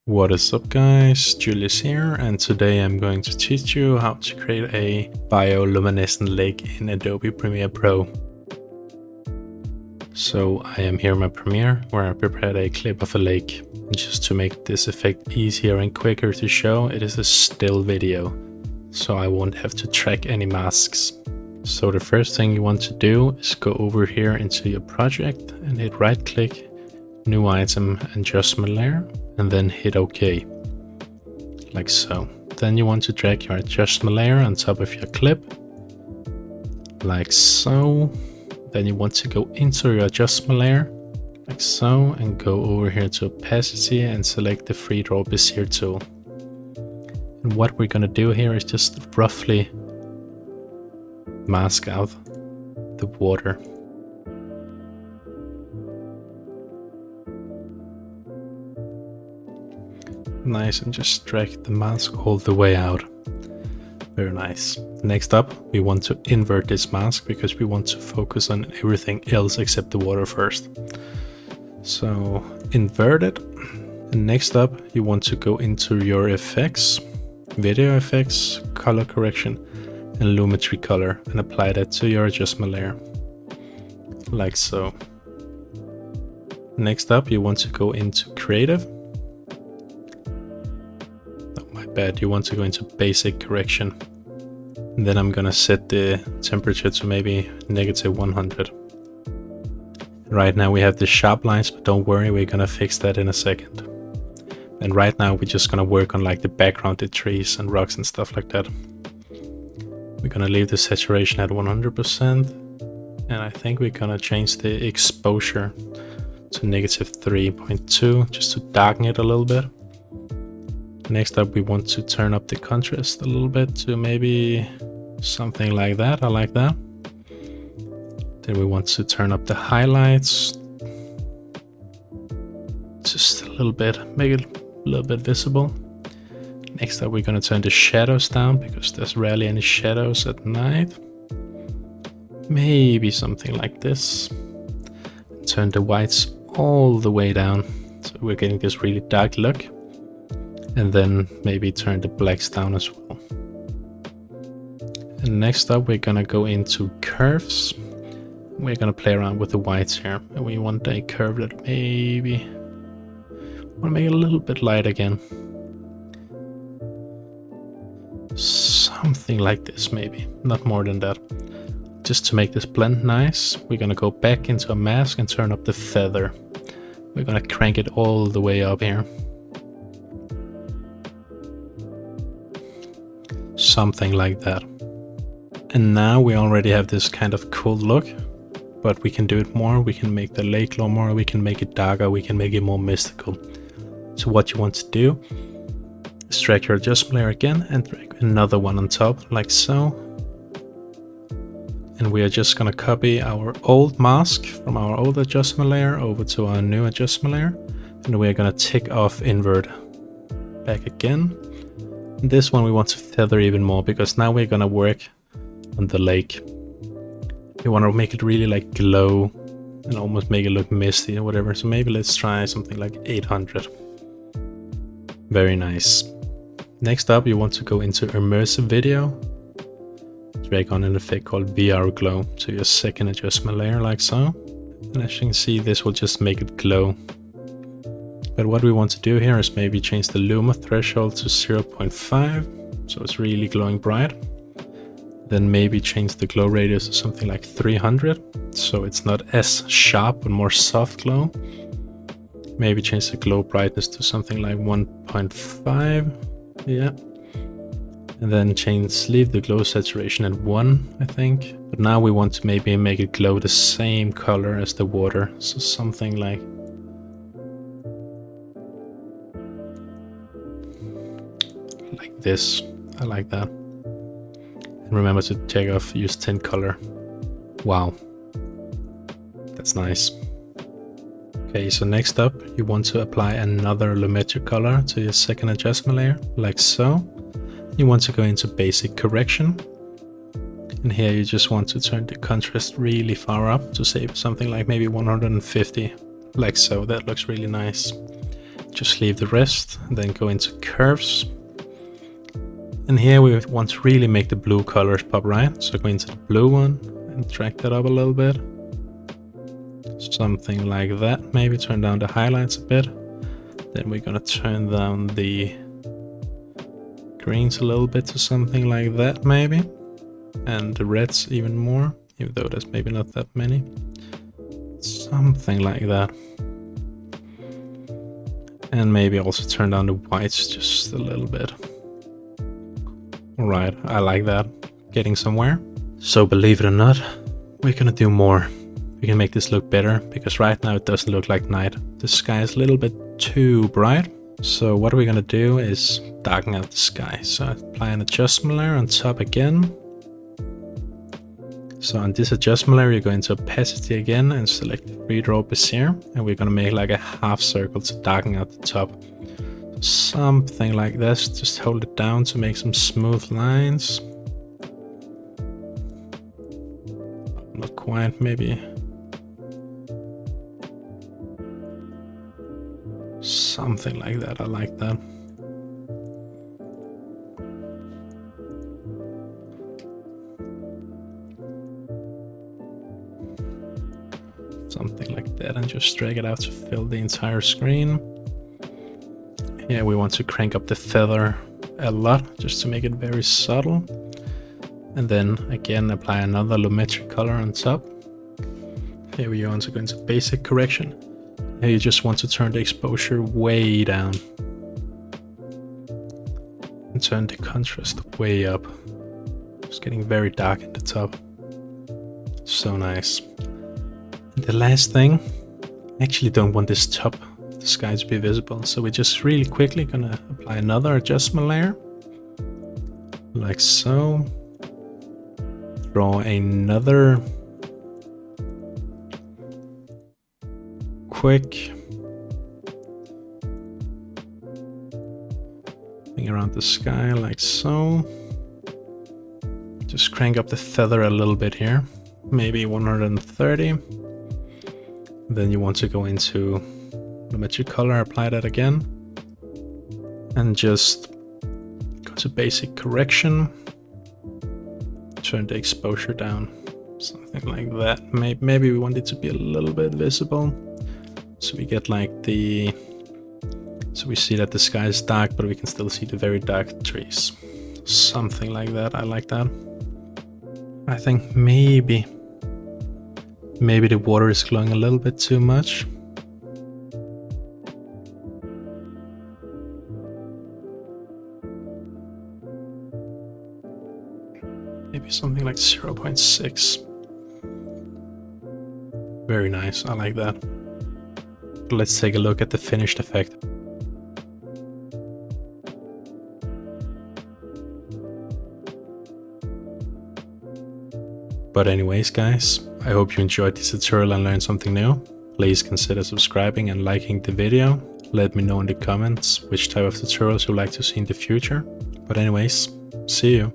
What is up guys, Julius here, and today I'm going to teach you how to create a bioluminescent lake in Adobe Premiere Pro. So I am here in my Premiere where I prepared a clip of a lake. And just to make this effect easier and quicker to show, it is a still video, so I won't have to track any masks. So the first thing you want to do is go over here into your project and hit right click, new item, adjustment layer, and then hit OK, like so. Then you want to drag your adjustment layer on top of your clip, like so. Then you want to go into your adjustment layer, like so, and go over here to opacity and select the free draw Bezier tool. And what we're gonna do here is just roughly mask out the water. Nice, and just drag the mask all the way out. Very nice. Next up, we want to invert this mask because we want to focus on everything else except the water first. So invert it. And next up, you want to go into your effects, video effects, color correction, and lumetri color, and apply that to your adjustment layer, like so. Next up, you want to go into creative. You want to go into basic correction, and then I'm gonna set the temperature to maybe -100. Right now we have the sharp lines, but don't worry, we're gonna fix that in a second. And right now we're just gonna work on like the background, the trees and rocks and stuff like that. We're gonna leave the saturation at 100%, and I think we're gonna change the exposure to -3.2 just to darken it a little bit. Next up, we want to turn up the contrast a little bit to maybe something like that. I like that. Then we want to turn up the highlights just a little bit, make it a little bit visible. Next up, we're going to turn the shadows down because there's rarely any shadows at night. Maybe something like this. Turn the whites all the way down, so we're getting this really dark look. And then maybe turn the blacks down as well. And next up, we're gonna go into curves. We're gonna play around with the whites here, and we want a curve that maybe want to make it a little bit light again. Something like this, maybe not more than that. Just to make this blend nice, we're gonna go back into a mask and turn up the feather. We're gonna crank it all the way up here. Something like that. And now we already have this kind of cool look, but we can do it more. We can make the lake glow more, we can make it darker, we can make it more mystical. So what you want to do is drag your adjustment layer again and drag another one on top, like so. And we are just gonna copy our old mask from our old adjustment layer over to our new adjustment layer, and we're gonna tick off invert. Back again. This one we want to feather even more because now we're gonna work on the lake. We want to make it really like glow and almost make it look misty or whatever. So maybe let's try something like 800. Very nice. Next up, you want to go into immersive video. Drag on an effect called VR glow to your second adjustment layer, like so. And as you can see, this will just make it glow. But what we want to do here is maybe change the luma threshold to 0.5, so it's really glowing bright. Then maybe change the glow radius to something like 300, so it's not as sharp but more soft glow. Maybe change the glow brightness to something like 1.5, yeah. And then leave the glow saturation at 1, I think. But now we want to maybe make it glow the same color as the water, so something like this. I like that. And remember to take off, use tint color. Wow, that's nice. Okay, so next up, you want to apply another lumetri color to your second adjustment layer, like so. You want to go into basic correction. And here you just want to turn the contrast really far up to say something like maybe 150, like so. That looks really nice. just leave the rest and then go into curves. And here we want to really make the blue colors pop, right? So go into the blue one and drag that up a little bit. Something like that. Maybe turn down the highlights a bit. Then we're gonna turn down the greens a little bit to something like that maybe. And the reds even more, even though there's maybe not that many. Something like that. And maybe also turn down the whites just a little bit. Alright, I like that. Getting somewhere. So believe it or not, we're gonna do more. We can make this look better, because right now it doesn't look like night. The sky is a little bit too bright. So what we're gonna do is darken out the sky. So apply an adjustment layer on top again. So on this adjustment layer, you go into opacity again and select redraw Bezier, and we're gonna make like a half circle to darken out the top. Something like this. Just hold it down to make some smooth lines. Not quite, maybe. Something like that. I like that. Something like that, and just drag it out to fill the entire screen. Yeah, we want to crank up the feather a lot just to make it very subtle. And then again apply another lumetri color on top. Here we want to go into basic correction. Here you just want to turn the exposure way down. And turn the contrast way up. It's getting very dark at the top. So nice. And the last thing, I actually don't want this top of the sky to be visible, so we're just really quickly gonna apply another adjustment layer. Like so. Draw another quick thing around the sky, like so. Just crank up the feather a little bit here, maybe 130. Then you want to go into lumetri color, apply that again, and just go to basic correction. Turn the exposure down, something like that. Maybe we want it to be a little bit visible, so we get like the, so we see that the sky is dark, but we can still see the very dark trees. Something like that. I like that. I think maybe the water is glowing a little bit too much. Maybe something like 0.6. Very nice, I like that. Let's take a look at the finished effect. But anyways guys, I hope you enjoyed this tutorial and learned something new. Please consider subscribing and liking the video. Let me know in the comments which type of tutorials you'd like to see in the future. But anyways, see you.